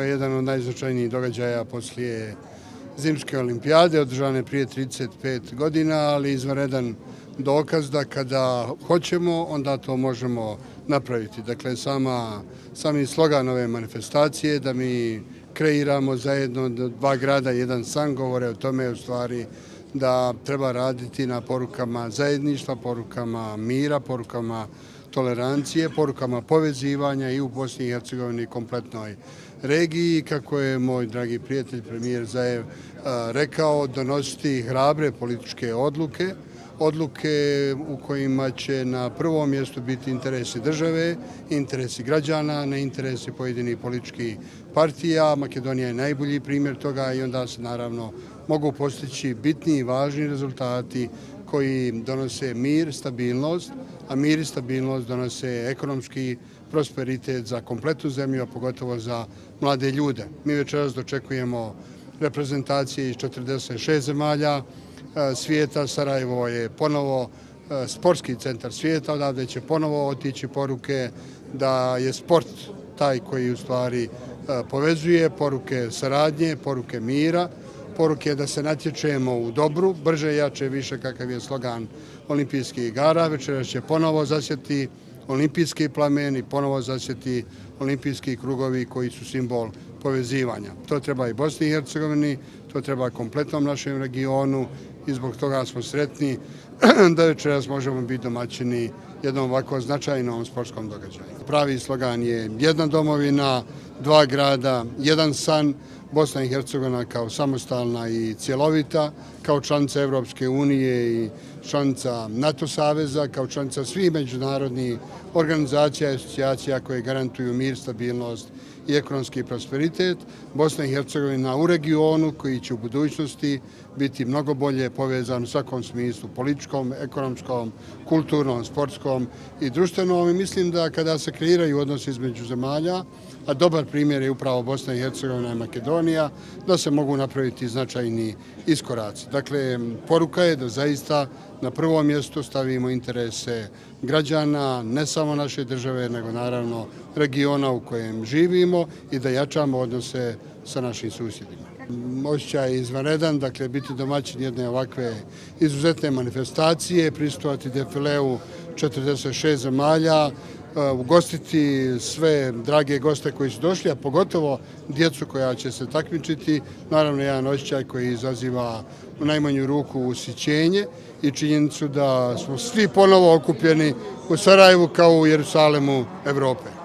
je jedan od najznačajnijih događaja poslije Zimske olimpijade, održane prije 35 godina, ali izvanredan dokaz da kada hoćemo, onda to možemo napraviti. Dakle, sami slogan ove manifestacije da mi kreiramo zajedno dva grada, jedan san, govore o tome u stvari da treba raditi na porukama zajedništva, porukama mira, porukama tolerancije, porukama povezivanja i u Bosni i Hercegovini i kompletnoj regiji. Kako je moj dragi prijatelj premijer Zaev rekao, donositi hrabre političke odluke u kojima će na prvom mjestu biti interesi države, interesi građana, ne interesi pojedinih političkih partija. Makedonija je najbolji primjer toga i onda se naravno mogu postići bitni i važni rezultati koji donose mir, stabilnost, a mir i stabilnost donose ekonomski prosperitet za kompletnu zemlju, a pogotovo za mlade ljude. Mi večeras dočekujemo reprezentacije iz 46 zemalja svijeta. Sarajevo je ponovo sportski centar svijeta, odavde će ponovo otići poruke da je sport taj koji u stvari povezuje, poruke saradnje, poruke mira, poruke da se natječemo u dobru, brže, jače, više, kakav je slogan olimpijskih igara. Večeras će ponovo zasjeti olimpijski plamen i ponovo zasjeti olimpijski krugovi koji su simbol povezivanja. To treba i Bosni i Hercegovini, to treba kompletnom našem regionu i zbog toga smo sretni da večeras možemo biti domaćini jednom ovako značajnom sportskom događaju. Pravi slogan je jedna domovina, dva grada, jedan san. Bosna i Hercegovina kao samostalna i cjelovita, kao članica Evropske unije i članica NATO saveza, kao članica svih međunarodnih organizacija i asocijacija koje garantuju mir, stabilnost i ekonomski prosperitet. Bosna i Hercegovina u regionu koji će u budućnosti biti mnogo bolje povezan u svakom smislu, političkom, ekonomskom, kulturnom, sportskom i društvenom. I mislim da kada se kreiraju odnosi između zemalja, a dobar primjer je upravo Bosna i Hercegovina i Makedonija, da se mogu napraviti značajni iskoraci. Dakle, poruka je da zaista na prvom mjestu stavimo interese građana, ne samo naše države, nego naravno regiona u kojem živimo i da jačamo odnose sa našim susjedima. Osjećaj je izvanredan, dakle, biti domaćin jedne ovakve izuzetne manifestacije, prisustvovati defileu 46 zemalja, ugostiti sve drage goste koji su došli, a pogotovo djecu koja će se takmičiti. Naravno, jedan osjećaj koji izaziva u najmanju ruku ushićenje i činjenicu da smo svi ponovo okupljeni u Sarajevu kao u Jerusalemu Evrope.